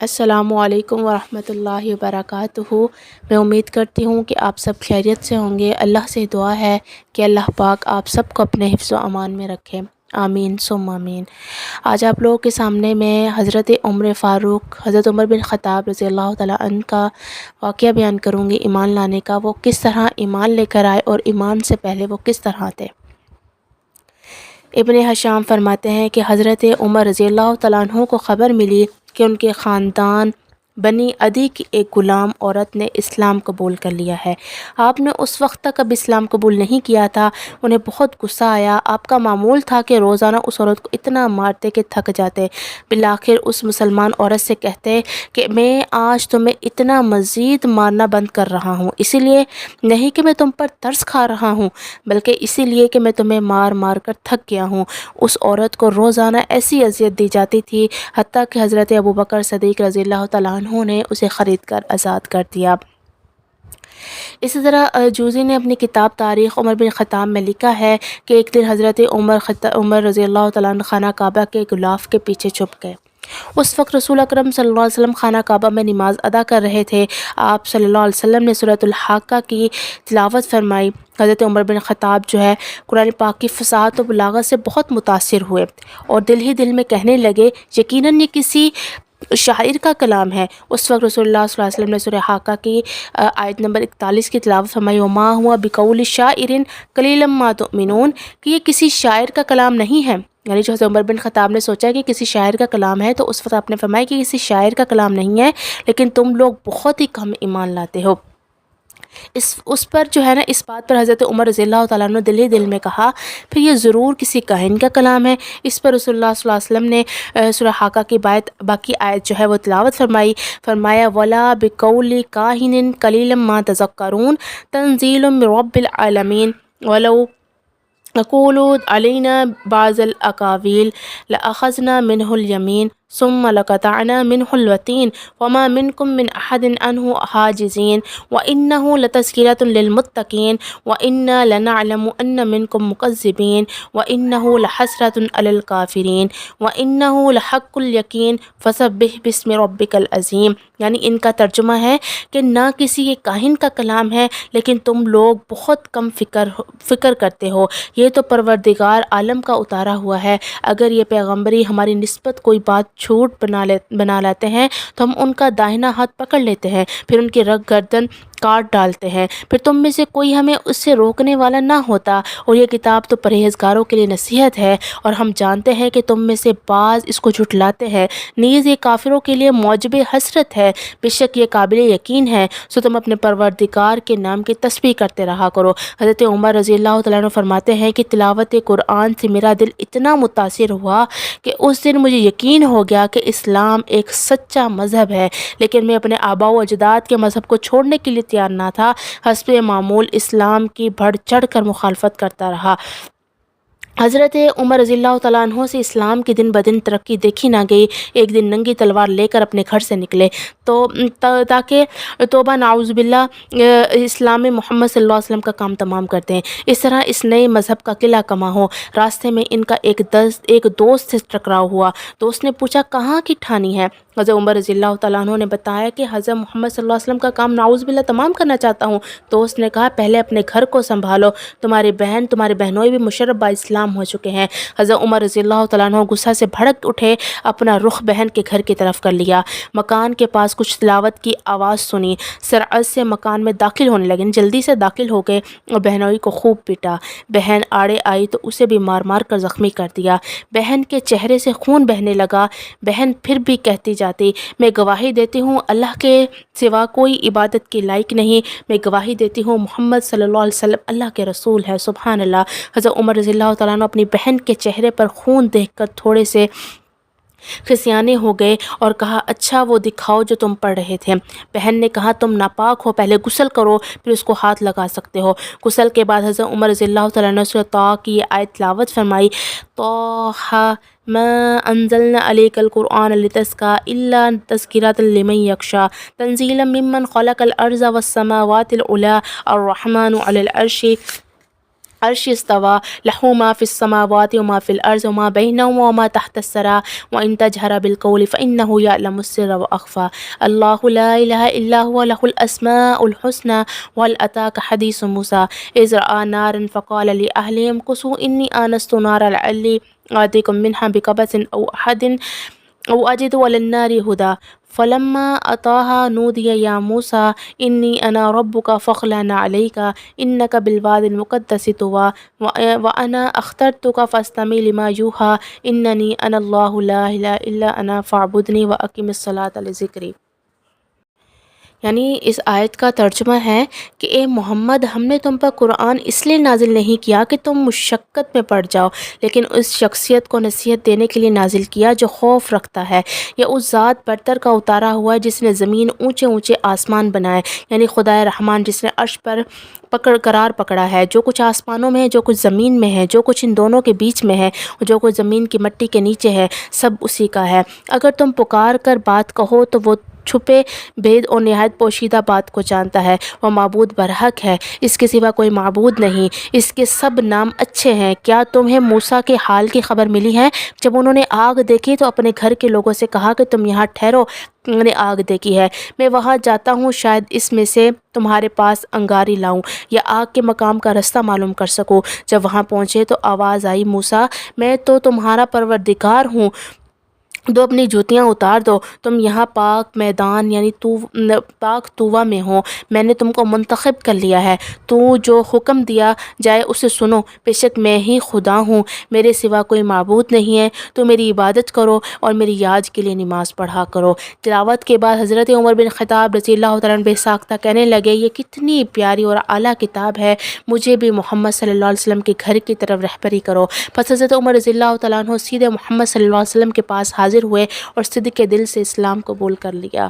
السلام علیکم ورحمۃ اللہ وبرکاتہ۔ میں امید کرتی ہوں کہ آپ سب خیریت سے ہوں گے۔ اللہ سے دعا ہے کہ اللہ پاک آپ سب کو اپنے حفظ و امان میں رکھے، آمین ثم آمین۔ آج آپ لوگوں کے سامنے میں حضرت حضرت عمر بن خطاب رضی اللہ تعالیٰ عنہ کا واقعہ بیان کروں گی، ایمان لانے کا۔ وہ کس طرح ایمان لے کر آئے اور ایمان سے پہلے وہ کس طرح تھے۔ ابن ہشام فرماتے ہیں کہ حضرت عمر رضی اللہ تعالیٰ عنہ کو خبر ملی کہ ان کے خاندان بنی عدی کی ایک غلام عورت نے اسلام قبول کر لیا ہے۔ آپ نے اس وقت تک اب اسلام قبول نہیں کیا تھا۔ انہیں بہت غصہ آیا۔ آپ کا معمول تھا کہ روزانہ اس عورت کو اتنا مارتے کہ تھک جاتے۔ بالآخر اس مسلمان عورت سے کہتے کہ میں آج تمہیں اتنا مزید مارنا بند کر رہا ہوں، اسی لیے نہیں کہ میں تم پر ترس کھا رہا ہوں، بلکہ اسی لیے کہ میں تمہیں مار مار کر تھک گیا ہوں۔ اس عورت کو روزانہ ایسی اذیت دی جاتی تھی حتیٰ کہ حضرت ابوبکر صدیق رضی اللہ تعالیٰ عنہ نے اسے خرید کر آزاد کر دیا۔ اسی طرح جوزی نے اپنی کتاب تاریخ عمر بن خطاب میں لکھا ہے کہ ایک دن حضرت عمر رضی اللہ تعالیٰ عنہ خانہ کعبہ کے غلاف کے پیچھے چھپ گئے۔ اس وقت رسول اکرم صلی اللہ علیہ وسلم خانہ کعبہ میں نماز ادا کر رہے تھے۔ آپ صلی اللہ علیہ وسلم نے سورۃ الحاقہ کی تلاوت فرمائی۔ حضرت عمر بن خطاب جو ہے قرآن پاک کی فصاحت و بلاغت سے بہت متاثر ہوئے اور دل ہی دل میں کہنے لگے یقیناً یہ کسی شاعر کا کلام ہے۔ اس وقت رسول اللہ صلی اللہ علیہ وسلم نے سورہ حاقہ کی آیت نمبر 41 کی تلاوت فرمائی، وما ہوا بقول شاعر قلیلا ما تؤمنون، کہ یہ کسی شاعر کا کلام نہیں ہے۔ یعنی جو حضرت عمر بن خطاب نے سوچا کہ کسی شاعر کا کلام ہے، تو اس وقت آپ نے فرمایا کہ کسی شاعر کا کلام نہیں ہے، لیکن تم لوگ بہت ہی کم ایمان لاتے ہو۔ اس پر جو ہے نا، اس بات پر حضرت عمر رضی اللہ تعالیٰ عنہ دل ہی دل میں کہا پھر یہ ضرور کسی کاہن کا کلام ہے۔ اس پر رسول اللہ صلی اللہ علیہ وسلم نے سورہ حاقہ کی باقی آیت جو ہے وہ تلاوت فرمایا وَلَا بِقَوْلِ كَاهِنٍ قَلِيلًا مَا تَذَكَّرُونَ تَنزِيلٌ مِّن رَّبِّ الْعَالَمِينَ وَلَوْ يقولوا علينا بعض الأقاويل لأخذنا منه اليمين ثم لقطعنا منه الوتين وما منكم من أحد عنه حاجزين وإنه لتذكرة للمتقين وإنا لنعلم أن منكم مكذبين وإنه لحسرة على الكافرين وإنه لحق اليقين فسبح باسم ربك العظيم۔ یعنی ان کا ترجمہ ہے کہ نہ کسی کے کاہن کا کلام ہے، لیکن تم لوگ بہت کم فکر کرتے ہو، یہ تو پروردگار عالم کا اتارا ہوا ہے۔ اگر یہ پیغمبری ہماری نسبت کوئی بات جھوٹ بنا لاتے ہیں تو ہم ان کا داہنا ہاتھ پکڑ لیتے ہیں، پھر ان کی رگ گردن کاٹ ڈالتے ہیں، پھر تم میں سے کوئی ہمیں اس سے روکنے والا نہ ہوتا، اور یہ کتاب تو پرہیزگاروں کے لیے نصیحت ہے، اور ہم جانتے ہیں کہ تم میں سے بعض اس کو جھٹلاتے ہیں، نیز یہ کافروں کے لیے موجب حسرت ہے، بے شک یہ قابل یقین ہے، سو تم اپنے پروردگار کے نام کی تسبیح کرتے رہا کرو۔ حضرت عمر رضی اللہ تعالیٰ عنہ فرماتے ہیں کہ تلاوت قرآن سے میرا دل اتنا متاثر ہوا کہ اس دن مجھے یقین ہو گیا کہ اسلام ایک سچا مذہب ہے، لیکن میں اپنے آباء و اجداد کے مذہب کو چھوڑنے کے لیے تیار نہ تھا۔ حسب معمول اسلام کی بڑھ چڑھ کر مخالفت کرتا رہا۔ حضرت عمر رضی اللہ تعالیٰ عنہ سے اسلام کی دن بدن ترقی دیکھی نہ گئی۔ ایک دن ننگی تلوار لے کر اپنے گھر سے نکلے تاکہ توبہ نعوذ باللہ اسلام محمد صلی اللہ علیہ وسلم کا کام تمام کرتے ہیں، اس طرح اس نئے مذہب کا قلعہ کما ہو۔ راستے میں ان کا ایک دوست سے ٹکراؤ ہوا۔ دوست نے پوچھا کہاں کی ٹھانی ہے؟ حضرت عمر رضی اللہ تعالیٰ عنہ نے بتایا کہ حضرت محمد صلی اللہ علیہ وسلم کا کام نعوذ باللہ تمام کرنا چاہتا ہوں۔ دوست نے کہا پہلے اپنے گھر کو سنبھالو، تمہارے بہنوئی بھی مشرف با اسلام ہو چکے ہیں۔ حضرت عمر رضی اللہ تعالیٰ عنہ غصہ سے بھڑک اٹھے، اپنا رخ بہن کے گھر کی طرف کر لیا۔ مکان کے پاس کچھ تلاوت کی آواز سنی، سرعت سے مکان میں داخل ہونے لگے، جلدی سے داخل ہو گئے اور بہنوئی کو خوب پیٹا۔ بہن آڑے آئی تو اسے بھی مار مار کر زخمی کر دیا۔ بہن کے چہرے سے خون بہنے لگا۔ بہن پھر بھی کہتی جاتی میں گواہی دیتی ہوں اللہ کے سوا کوئی عبادت کے لائق نہیں، میں گواہی دیتی ہوں محمد صلی اللہ علیہ وسلم اللہ کے رسول ہے، سبحان اللہ۔ حضرت عمر رضی اللہ تعالیٰ عنہ اپنی بہن کے چہرے پر خون دیکھ کر تھوڑے سے خسیانے ہو گئے اور کہا اچھا وہ دکھاؤ جو تم پڑھ رہے تھے۔ بہن نے کہا تم ناپاک ہو، پہلے غسل کرو پھر اس کو ہاتھ لگا سکتے ہو۔ غسل کے بعد حضرت عمر رضی اللہ تعالیٰ عنہ سورۃ طٰ کی یہ آیت تلاوت فرمائی، طٰ ما انزلنا علیک القرآن لتشقیٰ الا تذکرۃ لمن یخشیٰ تنزیلا ممن خلق الارض والسماوات العلی الرحمن علی العرش عرش استوى له ما في السماوات وما في الأرض وما بينهما وما تحت الثرى وإن تجهر بالقول فإنه يعلم السر وأخفى الله لا إله إلا هو له الأسماء الحسنى وهل أتاك حديث موسى إذ رأى نارا فقال لأهلهم كثوا إني آنست نارا لعلي آتيكم منها بقبس أو أجد على النار هدى فلما أتاها نودي يا موسى إني أنا ربك فاخلع عليك إنك بالوادي المقدس طوى وأنا اخترتك فاستمع لما يوحى إنني أنا الله لا إله إلا أنا فاعبدني وأقم الصلاة لذکری۔ یعنی اس آیت کا ترجمہ ہے کہ اے محمد، ہم نے تم پر قرآن اس لیے نازل نہیں کیا کہ تم مشقت میں پڑ جاؤ، لیکن اس شخصیت کو نصیحت دینے کے لیے نازل کیا جو خوف رکھتا ہے۔ یہ اس ذات برتر کا اتارا ہوا ہے جس نے زمین اونچے اونچے آسمان بنائے، یعنی خدائے رحمان جس نے عرش پر قرار پکڑا ہے۔ جو کچھ آسمانوں میں ہے، جو کچھ زمین میں ہے، جو کچھ ان دونوں کے بیچ میں ہے اور جو کچھ زمین کی مٹی کے نیچے ہے، سب اسی کا ہے۔ اگر تم پکار کر بات کہو تو وہ چھپے بھید اور نہایت پوشیدہ بات کو جانتا ہے۔ وہ معبود برحق ہے، اس کے سوا کوئی معبود نہیں، اس کے سب نام اچھے ہیں۔ کیا تمہیں موسیٰ کے حال کی خبر ملی ہے؟ جب انہوں نے آگ دیکھی تو اپنے گھر کے لوگوں سے کہا کہ تم یہاں ٹھہرو، میں نے آگ دیکھی ہے، میں وہاں جاتا ہوں، شاید اس میں سے تمہارے پاس انگاری لاؤں یا آگ کے مقام کا رستہ معلوم کر سکوں۔ جب وہاں پہنچے تو آواز آئی، موسیٰ میں تو تمہارا پروردگار ہوں، دو اپنی جوتیاں اتار دو، تم یہاں پاک میدان یعنی پاک طویٰ میں ہو، میں نے تم کو منتخب کر لیا ہے، تو جو حکم دیا جائے اسے سنو، بے شک میں ہی خدا ہوں، میرے سوا کوئی معبود نہیں ہے، تو میری عبادت کرو اور میری یاد کے لیے نماز پڑھا کرو۔ تلاوت کے بعد حضرت عمر بن خطاب رضی اللہ تعالیٰ عنہ بے ساختہ کہنے لگے، یہ کتنی پیاری اور اعلیٰ کتاب ہے، مجھے بھی محمد صلی اللہ علیہ وسلم کے گھر کی طرف رہبری کرو۔ پس حضرت عمر رضی اللہ تعالیٰ عنہ سیدھے محمد صلی اللہ علیہ وسلم کے پاس حاضر ہوئے اور صدق کے دل سے اسلام قبول کر لیا۔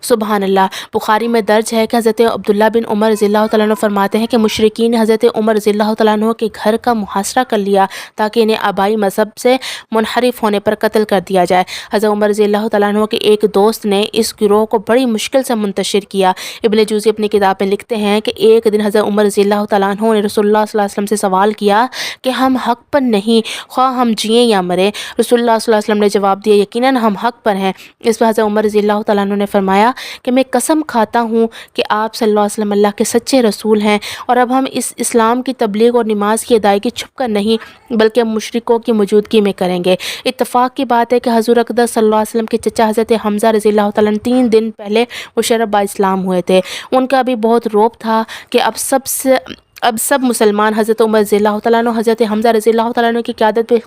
سبحان اللہ۔ بخاری میں درج ہے کہ حضرت عبداللہ بن عمر رضی اللہ تعالیٰ عنہ فرماتے ہیں کہ مشرکین نے حضرت عمر رضی اللہ تعالیٰ عنہ کے گھر کا محاصرہ کر لیا تاکہ انہیں آبائی مذہب سے منحرف ہونے پر قتل کر دیا جائے۔ حضرت عمر رضی اللہ تعالیٰ عنہ کے ایک دوست نے اس گروہ کو بڑی مشکل سے منتشر کیا۔ ابن جوزی اپنی کتاب میں لکھتے ہیں کہ ایک دن حضرت عمر رضی اللہ تعالیٰ عنہ نے رسول اللہ صلی اللہ علیہ وسلم سے سوال کیا کہ ہم حق پر نہیں، خواہ ہم جئیں یا مریں؟ رسول اللہ صلی اللہ علیہ وسلم نے جواب دیا، یقیناً ہم حق پر ہیں۔ اس پر حضرت عمر رضی اللہ تعالیٰ عنہ نے فرمایا کہ میں قسم کھاتا ہوں کہ آپ صلی اللہ علیہ وسلم اللہ کے سچے رسول ہیں، اور اب ہم اس اسلام کی تبلیغ اور نماز کی ادائیگی چھپ کر نہیں بلکہ مشرکوں کی موجودگی میں کریں گے۔ اتفاق کی بات ہے کہ حضور اقدس صلی اللہ علیہ وسلم کے چچا حضرت حمزہ رضی اللہ تعالیٰ عنہ 3 دن پہلے مشرف با اسلام ہوئے تھے۔ ان کا بھی بہت رعب تھا کہ اب سب مسلمان حضرت عمر رضی اللہ تعالیٰ عنہ حضرت حمزہ رضی اللہ تعالیٰ عنہ کی قیادت پہ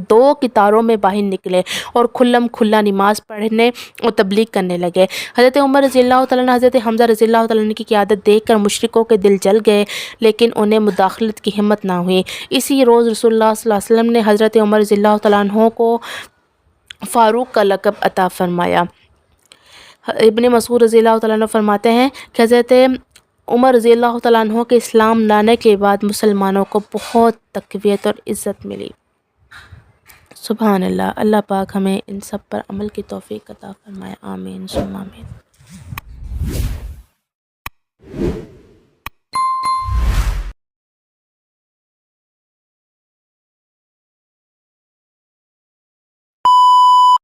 2 قطاروں میں باہر نکلے اور کھلم کھلا نماز پڑھنے اور تبلیغ کرنے لگے۔ حضرت عمر رضی اللہ تعالیٰ عنہ حضرت حمزہ رضی اللہ تعالیٰ عنہ کی قیادت دیکھ کر مشرکوں کے دل جل گئے، لیکن انہیں مداخلت کی ہمت نہ ہوئی۔ اسی روز رسول اللہ صلی اللہ علیہ وسلم نے حضرت عمر رضی اللہ تعالیٰ عنہ کو فاروق کا لقب عطا فرمایا۔ ابن مسعود رضی اللہ تعالیٰ عنہ فرماتے ہیں کہ حضرت عمر رضی اللہ تعالیٰ عنہ کے اسلام لانے کے بعد مسلمانوں کو بہت تقویت اور عزت ملی۔ سبحان اللہ۔ اللہ پاک ہمیں ان سب پر عمل کی توفیق عطا فرمائے، آمین ثم آمین۔